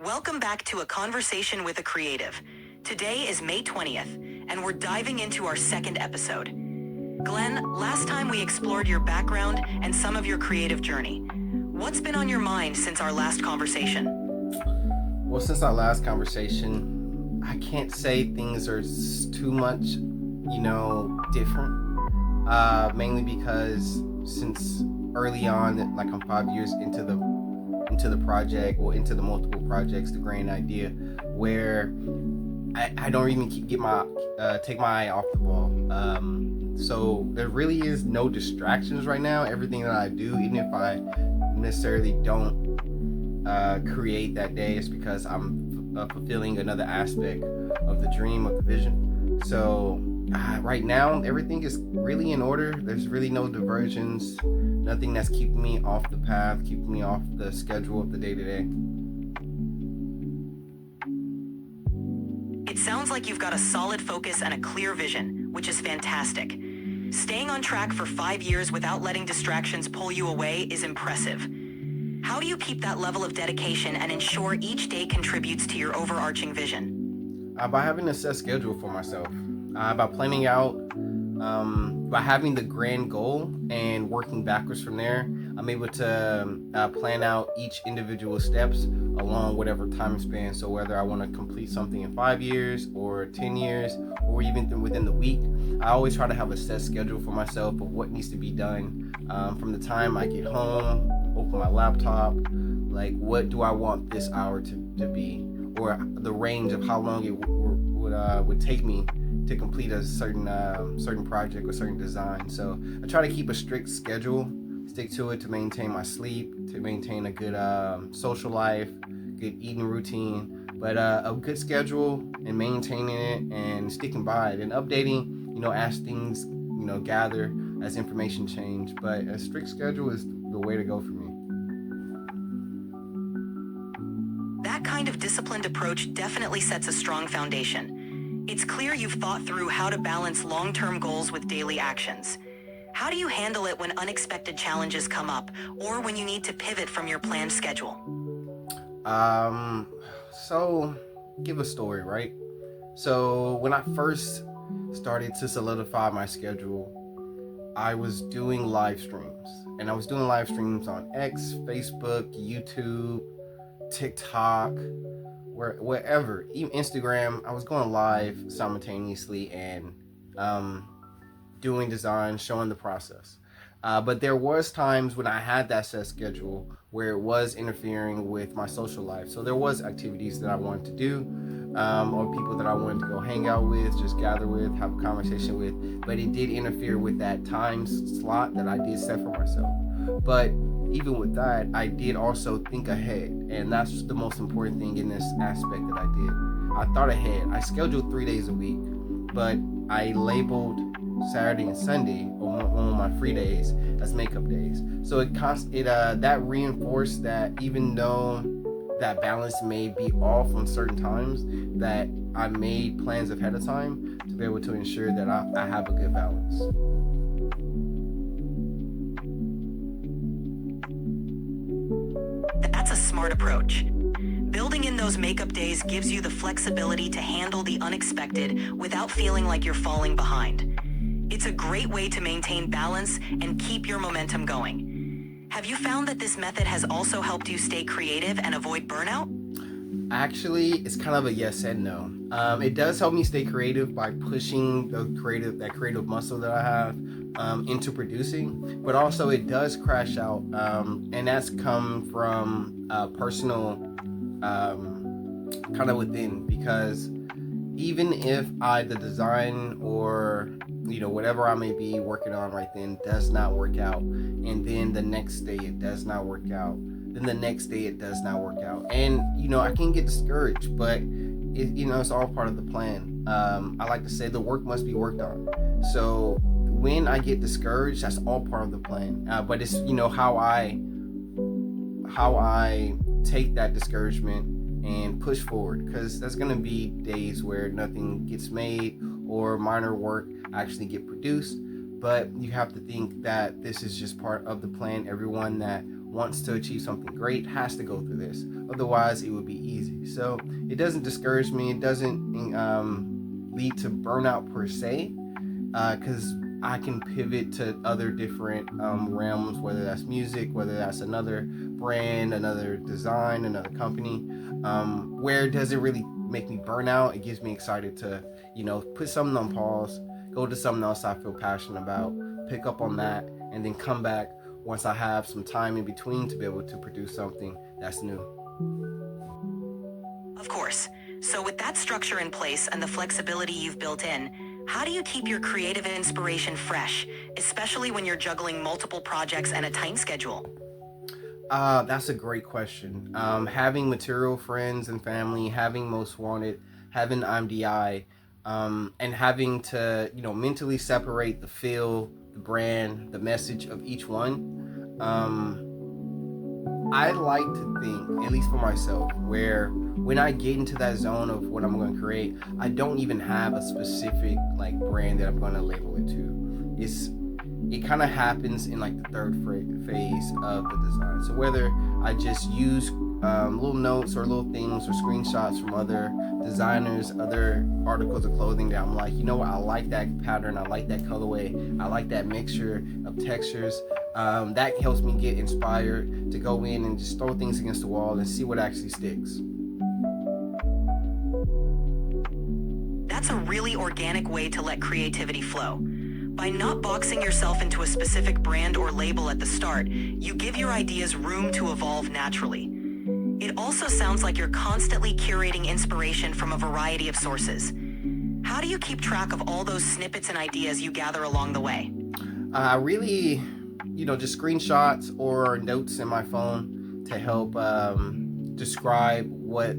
Welcome back to A Conversation with a Creative. Today is May 20th, and we're diving into our second episode. Glen, last time we explored your background and some of your creative journey. What's been on your mind since our last conversation? Well, since our last conversation, I can't say things are too much, different. Mainly because since early on, like I'm 5 years into the project, or into the multiple projects, the grand idea, where I don't even take my eye off the ball. So there really is no distractions right now. Everything that I do, even if I necessarily don't create that day, is because I'm fulfilling another aspect of the dream, of the vision. So right now everything is really in order. There's really no diversions, nothing that's keeping me off the path, keeping me off the schedule of the day-to-day. It sounds like you've got a solid focus and a clear vision, which is fantastic. Staying on track for 5 years without letting distractions pull you away is impressive. How do you keep that level of dedication and ensure each day contributes to your overarching vision? By having a set schedule for myself, by planning out, by having the grand goal and working backwards from there, I'm able to plan out each individual steps along whatever time span. So whether I want to complete something in 5 years or 10 years or even within the week, I always try to have a set schedule for myself of what needs to be done from the time I get home, open my laptop, like what do I want this hour to be, or the range of how long it would take me to complete a certain project or certain design. So I try to keep a strict schedule, stick to it, to maintain my sleep, to maintain a good social life, good eating routine, but a good schedule and maintaining it and sticking by it and updating, as things, gather, as information change. But a strict schedule is the way to go for me. That kind of disciplined approach definitely sets a strong foundation. It's clear you've thought through how to balance long-term goals with daily actions. How do you handle it when unexpected challenges come up, or when you need to pivot from your planned schedule? So give a story, right? So when I first started to solidify my schedule, I was doing live streams, and I was doing live streams on X, Facebook, YouTube, TikTok, wherever, even Instagram. I was going live simultaneously and doing design, showing the process. But there was times when I had that set schedule where it was interfering with my social life. So there was activities that I wanted to do, or people that I wanted to go hang out with, just gather with, have a conversation with. But it did interfere with that time slot that I did set for myself. But even with that, I did also think ahead. And that's the most important thing in this aspect that I did. I thought ahead. I scheduled 3 days a week, but I labeled Saturday and Sunday, or one of my free days, as makeup days. So that reinforced that even though that balance may be off on certain times, that I made plans ahead of time to be able to ensure that I have a good balance. That's a smart approach. Building in those makeup days gives you the flexibility to handle the unexpected without feeling like you're falling behind. It's a great way to maintain balance and keep your momentum going. Have you found that this method has also helped you stay creative and avoid burnout? Actually, it's kind of a yes and no. It does help me stay creative by pushing that creative muscle that I have into producing, but also it does crash out, and that's come from personal kind of within, because even if the design or whatever I may be working on right then does not work out, and then the next day it does not work out, then the next day it does not work out, and I can get discouraged, but it's all part of the plan. I like to say the work must be worked on. So when I get discouraged, that's all part of the plan. But it's how I take that discouragement and push forward, because there's going to be days where nothing gets made or minor work actually get produced. But you have to think that this is just part of the plan. Everyone that wants to achieve something great has to go through this. Otherwise, it would be easy. So it doesn't discourage me. It doesn't lead to burnout per se, because I can pivot to other different realms, whether that's music, whether that's another brand, another design, another company. Where it doesn't really make me burn out, it gives me excited to, put something on pause, go to something else I feel passionate about, pick up on that, and then come back once I have some time in between to be able to produce something that's new. Of course. So with that structure in place and the flexibility you've built in, how do you keep your creative inspiration fresh, especially when you're juggling multiple projects and a tight schedule? That's a great question. Having material friends and family, having Most Wanted, having IMDI, and having to, mentally separate the feel, the brand, the message of each one. I like to think, at least for myself, where when I get into that zone of what I'm going to create, I don't even have a specific like brand that I'm going to label it to. It kind of happens in like the third phase of the design. So whether I just use little notes or little things or screenshots from other designers, other articles of clothing that I'm like, I like that pattern, I like that colorway, I like that mixture of textures. That helps me get inspired to go in and just throw things against the wall and see what actually sticks. That's a really organic way to let creativity flow. By not boxing yourself into a specific brand or label at the start, you give your ideas room to evolve naturally. It also sounds like you're constantly curating inspiration from a variety of sources. How do you keep track of all those snippets and ideas you gather along the way? Really, just screenshots or notes in my phone to help describe what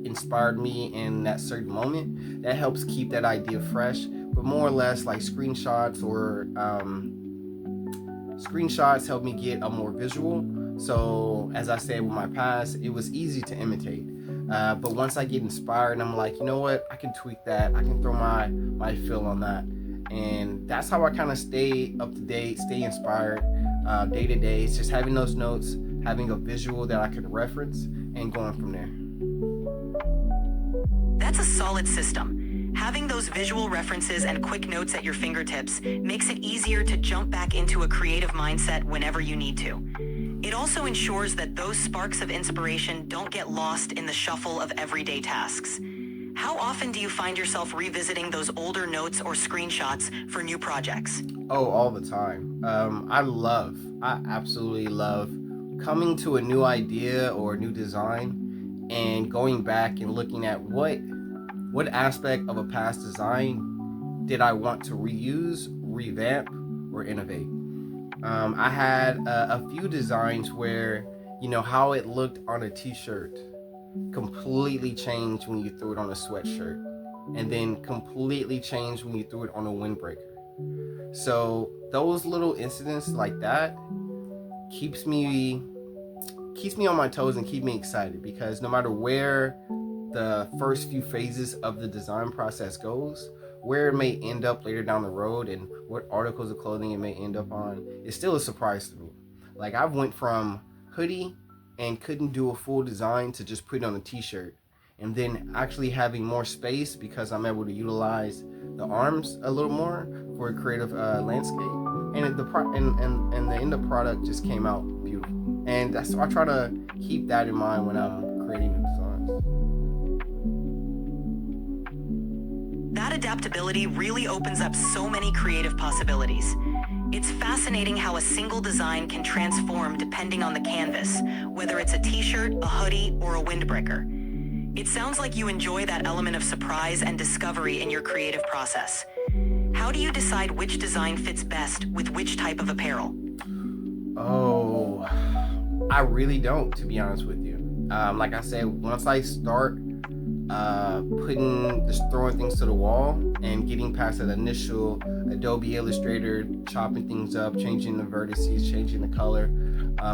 inspired me in that certain moment. That helps keep that idea fresh. But more or less, like screenshots help me get a more visual. So as I said with my past, it was easy to imitate. But once I get inspired, I'm like, you know what? I can tweak that. I can throw my feel on that. And that's how I kind of stay up to date, stay inspired day to day. It's just having those notes, having a visual that I could reference, and going from there. That's a solid system. Having those visual references and quick notes at your fingertips makes it easier to jump back into a creative mindset whenever you need to. It also ensures that those sparks of inspiration don't get lost in the shuffle of everyday tasks. How often do you find yourself revisiting those older notes or screenshots for new projects? Oh, all the time. I absolutely love coming to a new idea or a new design and going back and looking at what aspect of a past design did I want to reuse, revamp, or innovate. I had a few designs where, how it looked on a t-shirt completely changed when you threw it on a sweatshirt, and then completely changed when you threw it on a windbreaker. So those little incidents like that keeps me on my toes and keep me excited, because no matter where the first few phases of the design process goes, where it may end up later down the road and what articles of clothing it may end up on, it's still a surprise to me. Like, I've went from hoodie and couldn't do a full design to just put it on a t-shirt, and then actually having more space because I'm able to utilize the arms a little more for a creative landscape, and the end of product just came out beautiful. And I try to keep that in mind when I'm creating new designs. That adaptability really opens up so many creative possibilities. It's fascinating how a single design can transform depending on the canvas, whether it's a t-shirt, a hoodie, or a windbreaker. It sounds like you enjoy that element of surprise and discovery in your creative process. How do you decide which design fits best with which type of apparel? Oh, I really don't, to be honest with you. Like I said, once I start just throwing things to the wall and getting past that initial Adobe Illustrator, chopping things up, changing the vertices, changing the color,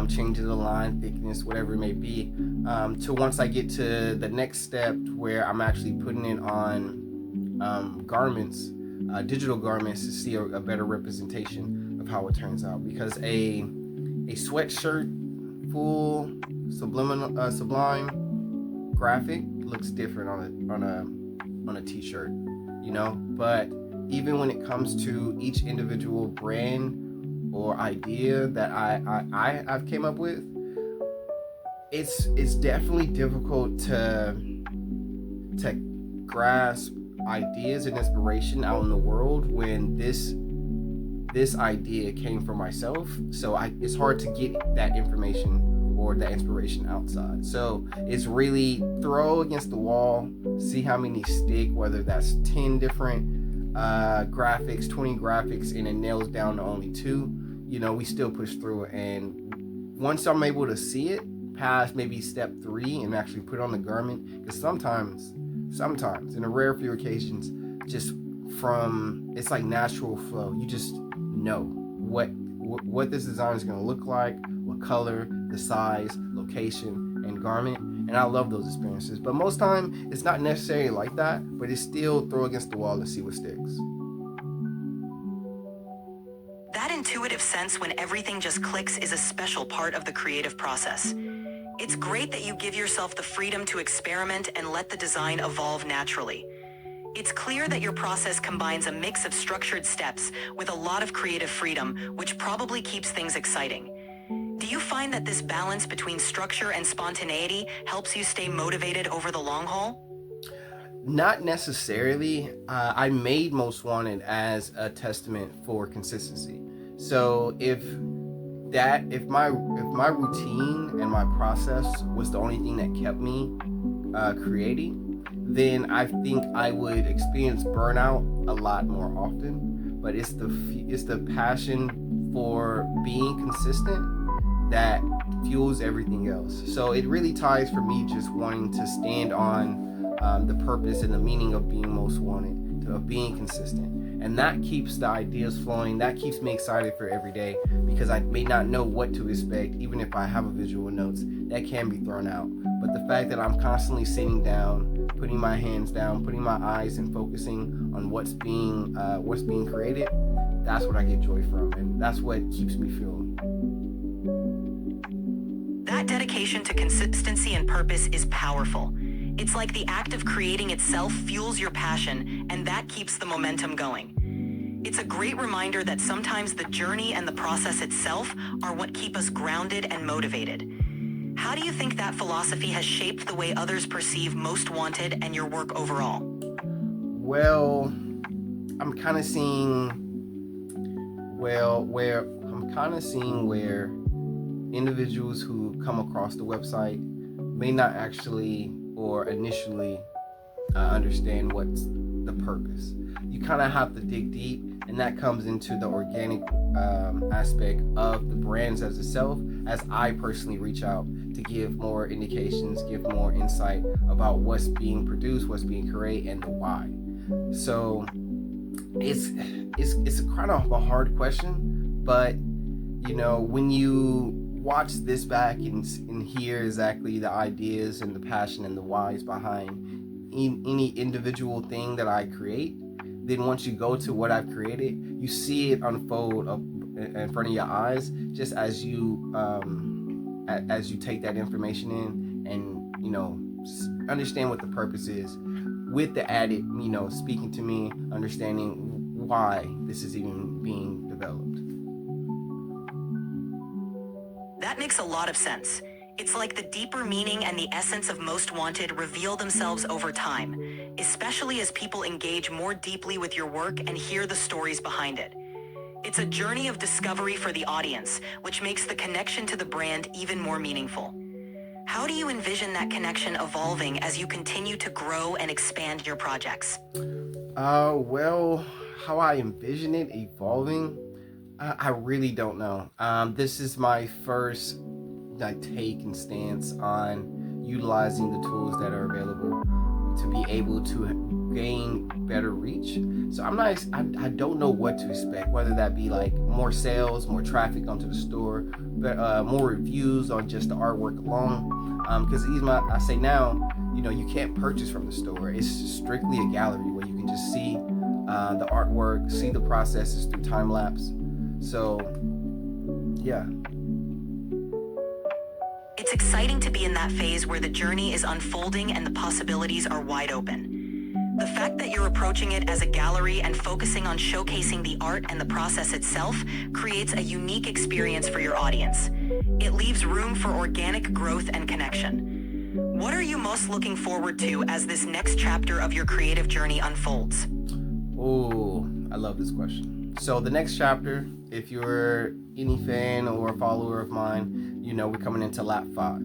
changing the line thickness, whatever it may be, to once I get to the next step where I'm actually putting it on garments, digital garments, to see a better representation of how it turns out. Because a sweatshirt full sublime graphic looks different on a t-shirt, but even when it comes to each individual brand or idea that I've came up with, it's definitely difficult to grasp ideas and inspiration out in the world when this idea came from myself. So it's hard to get that information or that inspiration outside. So it's really throw against the wall, see how many stick, whether that's 10 different graphics, 20 graphics, and it nails down to only 2. We still push through it. And once I'm able to see it past maybe step 3 and actually put on the garment, because sometimes in a rare few occasions, just from it's like natural flow, you just know what this design is going to look like, what color, the size, location, and garment. And I love those experiences, but most time it's not necessarily like that, but it's still throw against the wall to see what sticks. That intuitive sense when everything just clicks is a special part of the creative process. It's great that you give yourself the freedom to experiment and let the design evolve naturally. It's clear that your process combines a mix of structured steps with a lot of creative freedom, which probably keeps things exciting. Do you find that this balance between structure and spontaneity helps you stay motivated over the long haul? Not necessarily. I made Most Wanted as a testament for consistency. So if my routine and my process was the only thing that kept me creating, then I think I would experience burnout a lot more often. But it's the passion for being consistent that fuels everything else. So it really ties for me just wanting to stand on the purpose and the meaning of being most wanted, of being consistent. And that keeps the ideas flowing. That keeps me excited for every day, because I may not know what to expect. Even if I have a visual notes, that can be thrown out. But the fact that I'm constantly sitting down, putting my hands down, putting my eyes and focusing on what's being created, that's what I get joy from, and that's what keeps me fueled. That dedication to consistency and purpose is powerful. It's like the act of creating itself fuels your passion, and that keeps the momentum going. It's a great reminder that sometimes the journey and the process itself are what keep us grounded and motivated. How do you think that philosophy has shaped the way others perceive Most Wanted and your work overall? Well, I'm kind of seeing where individuals who come across the website may not actually or initially understand what's the purpose. You kind of have to dig deep, and that comes into the organic aspect of the brands as itself, as I personally reach out to give more indications, give more insight about what's being produced, what's being created, and the why. So it's kind of a hard question, but when you watch this back and hear exactly the ideas and the passion and the whys behind any individual thing that I create, then once you go to what I've created, you see it unfold up in front of your eyes, just as you take that information in and understand what the purpose is, with the added speaking to me, understanding why this is even being developed. That makes a lot of sense. It's like the deeper meaning and the essence of Most Wanted reveal themselves over time, especially as people engage more deeply with your work and hear the stories behind it. It's a journey of discovery for the audience, which makes the connection to the brand even more meaningful. How do you envision that connection evolving as you continue to grow and expand your projects? Well, how I envision it evolving, I really don't know. This is my first take and stance on utilizing the tools that are available to be able to gain better reach. So I don't know what to expect, whether that be like more sales, more traffic onto the store, but more reviews on just the artwork alone. Because I say now, you can't purchase from the store. It's strictly a gallery where you can just see the artwork, see the processes through time lapse. So, yeah. It's exciting to be in that phase where the journey is unfolding and the possibilities are wide open. The fact that you're approaching it as a gallery and focusing on showcasing the art and the process itself creates a unique experience for your audience. It leaves room for organic growth and connection. What are you most looking forward to as this next chapter of your creative journey unfolds? Oh, I love this question. So the next chapter, if you're any fan or a follower of mine, you know we're coming into lap 5.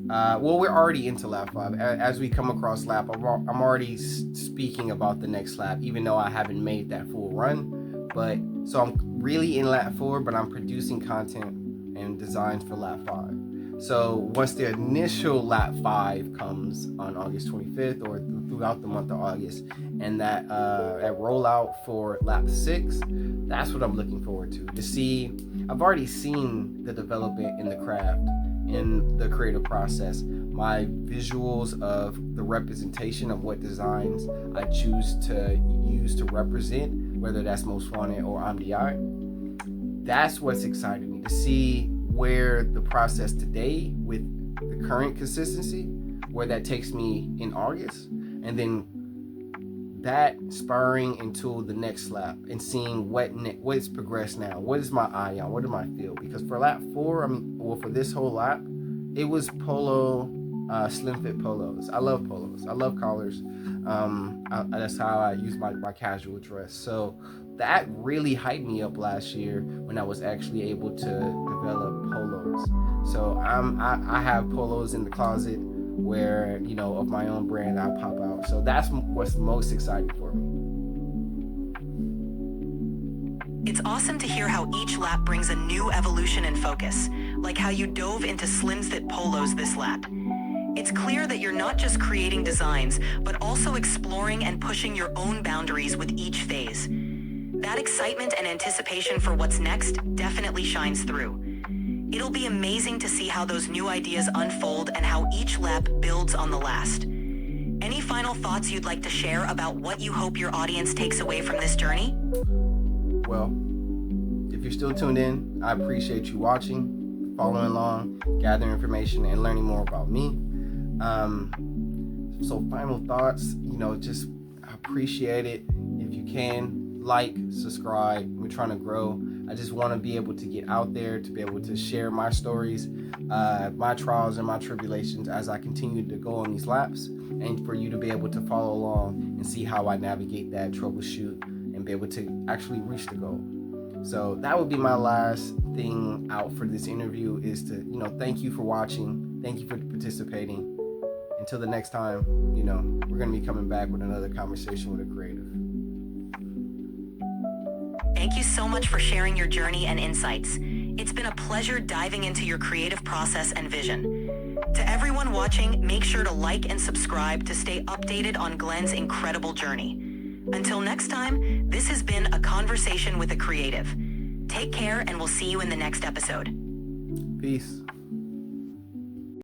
Well, we're already into lap 5. As we come across lap, I'm already speaking about the next lap, even though I haven't made that full run. But so I'm really in lap 4, but I'm producing content and designs for lap 5. So once the initial lap 5 comes on August 25th or throughout the month of August, and that rollout for lap 6, that's what I'm looking forward to see. I've already seen the development in the craft, in the creative process, my visuals of the representation of what designs I choose to use to represent, whether that's Most Wanted or MDI. That's what's exciting me, to see where the process today with the current consistency, where that takes me in August, and then that spurring into the next lap and seeing what's progressed now. What is my eye on? What do I feel? Because for lap 4, for this whole lap, it was polo, slim fit polos. I love polos. I love collars. That's how I use my casual dress. So that really hyped me up last year when I was actually able to develop polos. So I have polos in the closet where, of my own brand, I pop out. So that's what's most exciting for me. It's awesome to hear how each lap brings a new evolution and focus, like how you dove into slim fit polos this lap. It's clear that you're not just creating designs, but also exploring and pushing your own boundaries with each phase. That excitement and anticipation for what's next definitely shines through. It'll be amazing to see how those new ideas unfold and how each lap builds on the last. Any final thoughts you'd like to share about what you hope your audience takes away from this journey? Well, if you're still tuned in, I appreciate you watching, following along, gathering information, and learning more about me. So final thoughts, just appreciate it. If you can, like, subscribe. We're trying to grow. I just want to be able to get out there, to be able to share my stories, my trials and my tribulations as I continue to go on these laps, and for you to be able to follow along and see how I navigate that, troubleshoot, and be able to actually reach the goal. So that would be my last thing out for this interview, is to, thank you for watching. Thank you for participating. Until the next time, we're going to be coming back with another conversation with a creative. Thank you so much for sharing your journey and insights. It's been a pleasure diving into your creative process and vision. To everyone watching, make sure to like and subscribe to stay updated on Glen's incredible journey. Until next time, this has been A Conversation with a Creative. Take care, and we'll see you in the next episode. Peace.